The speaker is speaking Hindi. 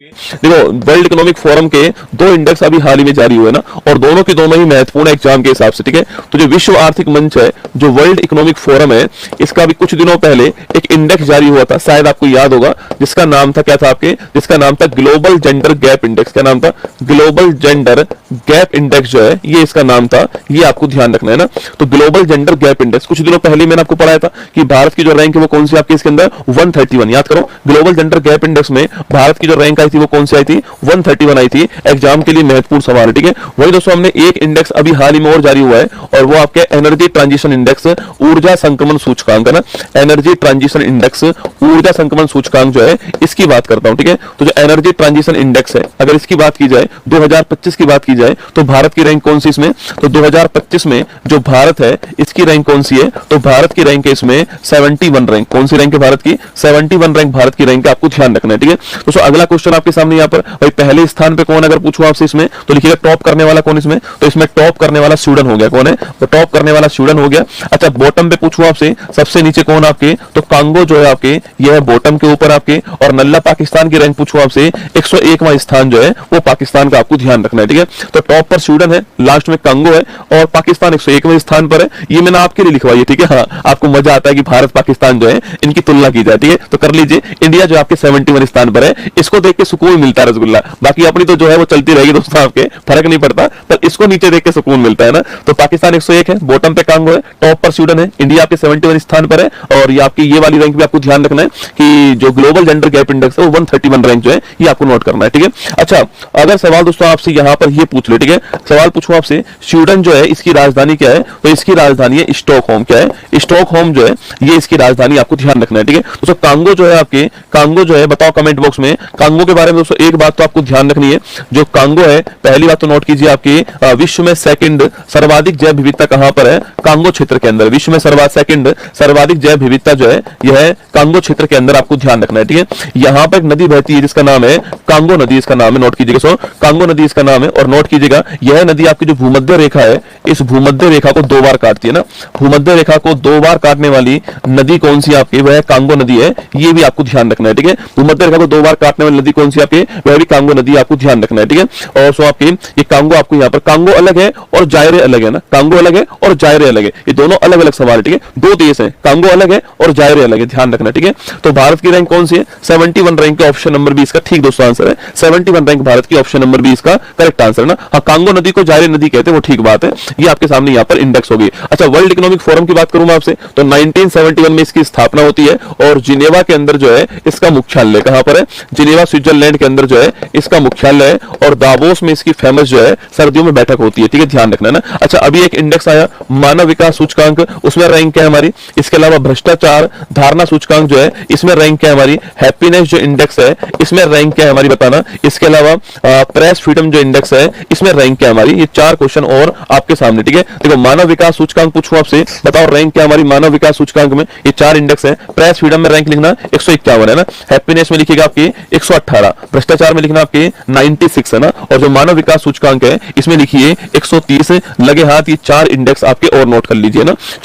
देखो वर्ल्ड इकोनॉमिक फोरम के दो इंडेक्स अभी हाल ही में जारी हुए ना, और दोनों के दोनों ही महत्वपूर्ण एग्जाम के हिसाब से, ठीक है। तो जो विश्व आर्थिक मंच है, जो वर्ल्ड इकोनॉमिक फोरम है, इसका अभी कुछ दिनों पहले एक इंडेक्स जारी हुआ था, शायद आपको याद होगा, जिसका नाम था क्या था आपके, जिसका नाम था ग्लोबल जेंडर गैप इंडेक्स। क्या नाम था? ग्लोबल जेंडर गैप इंडेक्स जो है, ये इसका नाम था, ये आपको ध्यान रखना है ना। तो ग्लोबल जेंडर गैप इंडेक्स कुछ दिनों पहले मैंने आपको पढ़ाया था कि भारत की जो रैंक है वो कौन सी आपके इसके अंदर 131। याद करो, ग्लोबल जेंडर गैप इंडेक्स में भारत की जो रैंक आई थी वो कौन सी आई थी? 131 आई थी। एग्जाम के लिए महत्वपूर्ण सवाल है, ठीक है। वही दोस्तों हमने एक इंडेक्स अभी हाल ही में और जारी हुआ है, और वो आपके एनर्जी ट्रांजिशन इंडेक्स, ऊर्जा संक्रमण सूचकांक है ना। एनर्जी ट्रांजिशन इंडेक्स, ऊर्जा संक्रमण सूचकांक जो है, इसकी बात करता हूं, ठीक है। तो जो एनर्जी ट्रांजिशन इंडेक्स है, अगर इसकी बात की जाए, 2025 की बात की जाए, तो भारत की रैंक कौन सी इसमें? तो 2025 में जो भारत है, इसकी रैंक कौन सी है? तो भारत की रैंक है इसमें 71 रैंक। कौन सी रैंक है भारत की? 71 रैंक भारत की रैंक है, आपको ध्यान रखना है, ठीक है। तो अगला क्वेश्चन आपके सामने यहाँ पर, भाई पहले स्थान पे कौन, अगर पूछूं आपसे इसमें, तो लिखिएगा टॉप करने वाला कौन इसमें? तो इसमें टॉप करने वाला स्वीडन हो गया। कौन है? तो टॉप करने वाला स्वीडन हो गया। अच्छा, बॉटम पे पूछूं आपसे, सबसे नीचे कौन आपके? तो कांगो जो है आपके, यह है बॉटम के ऊपर आपके। और नल्ला पाकिस्तान की रैंक पूछूं आपसे, 101वां स्थान जो है वो पाकिस्तान का, आपको ध्यान रखना है, ठीक है। तो टॉप पर स्वीडन है, लास्ट में कांगो है, और पाकिस्तान 101वें स्थान पर है। ये मैंने आपके लिए लिखवाई है, ठीक है। हाँ, आपको मजा आता है कि भारत पाकिस्तान जो है इनकी तुलना की जाए, ठीक है। तो कर लीजिए, इंडिया जो आपके 71 स्थान पर है, इसको देख के सुकून मिलता है रसगुल्ला। बाकी अपनी तो जो है वो चलती रहेगी दोस्तों, आपके फर्क नहीं पड़ता, पर इसको नीचे देख के सुकून मिलता है ना। तो पाकिस्तान 101 है, बॉटम पे कांगो है, टॉप पर स्वीडन है, इंडिया आपके 71 स्थान पर है। और ये आपकी ये वाली रैंक भी आपको ध्यान रखना है कि जो ग्लोबल जेंडर गैप इंडेक्स है वो 131 रैंक जो है, ये आपको नोट करना है, ठीक है। अच्छा, अगर सवाल दोस्तों आपसे यहां पर ये पूछ ले, ठीक है, सवाल पूछूं आपसे, स्वीडन जो है इसकी राजधानी क्या है? तो इसकी राजधानी है स्टॉकहोम। क्या है? स्टॉकहोम जो है ये इसकी राजधानी, आपको ध्यान रखना है, ठीक है। दोस्तों कांगो जो है आपके, कांगो जो है, बताओ कमेंट बॉक्स में कांगो के बारे में। दोस्तों एक बात तो आपको ध्यान रखनी है, जो कांगो है, पहली बात तो नोट कीजिए, आपकी विश्व में सेकंड सर्वाधिक जैव विविधता कहां पर है? कांगो क्षेत्र के अंदर। विश्व में सेकंड सर्वाधिक जैव विविधता जो है यह कांगो क्षेत्र के अंदर, आपको ध्यान रखना है, ठीक है। यहां पर एक नदी बहती है जिसका नाम है कांगो नदी, इसका नाम है, नोट कीजिएगा। सो कांगो नदी इसका नाम है, और नोट कीजिएगा यह नदी आपकी जो भूमध्य रेखा है, इस भूमध्य रेखा को 2 बार काटती है ना। भूमध्य रेखा को 2 बार काटने वाली नदी कौन सी आपकी? वह कांगो नदी है, ये भी आपको ध्यान रखना है, ठीक है। भूमध्य रेखा को 2 बार काटने वाली नदी कौन सी आपकी? वह भी कांगो नदी, आपको ध्यान रखना है, ठीक है। और सो आपकी ये कांगो, आपको यहाँ पर कांगो अलग है और जायरे अलग है ना। कांगो अलग है और जायरे अलग है, ये दोनों अलग अलग सवाल है, ठीक है। 2 देश है, कांगो अलग है और जायरे अलग है, ध्यान रखना, ठीक है। तो भारत की रैंक कौन सी है? 71 रैंक का ऑप्शन नंबर 20 का ठीक दोस्तों आंसर है। 71 रैंक भारत की, ऑप्शन नंबर 20 का करेक्ट आंसर है ना। हाँ, कांगो नदी को जायरे नदी कहते हैं, वो ठीक बात है, ये आपके सामने यहाँ पर इंडेक्स होगी। अच्छा, वर्ल्ड इकोनॉमिक फोरम की बात करूं मैं आपसे, तो 1971 में इसकी स्थापना होती है, और जिनेवा के अंदर जो है इसका मुख्यालय कहां पर है? जिनेवा स्विट्जरलैंड के अंदर जो है इसका मुख्यालय है, और दावोस में इसकी फेमस जो है सर्दियों में बैठक होती है, ठीक है, ध्यान रखना है ना। अच्छा, अभी एक इंडेक्स आया मानव विकास सूचकांक, उसमें रैंक क्या है हमारी? इसके अलावा भ्रष्टाचार धारणा सूचकांक जो है, इसमें रैंक क्या है हमारी? हैप्पीनेस जो इंडेक्स है, इसमें रैंक क्या है हमारी, बताना। इसके अलावा प्रेस फ्रीडम जो इंडेक्स है, इसमें रैंक क्या है हमारी? ये 4 क्वेश्चन और आपके सामने, ठीक है। देखो, मानव विकास सूचकांक पूछूं आपसे, बताओ रैंक क्या हमारी मानव विकास सूचकांक में? ये 4 इंडेक्स है। प्रेस फ्रीडम में रैंक लिखना 151 है ना। हैप्पीनेस में लिखिएगा आपकी 118, भ्रष्टाचार में लिखना आपके 96 है ना। और जो मानव विकास सूचकांक है इसमें लिखिए 130, लगे हाथ, ये 4 इंडेक्स आपके और नोट कर लीजिए ना।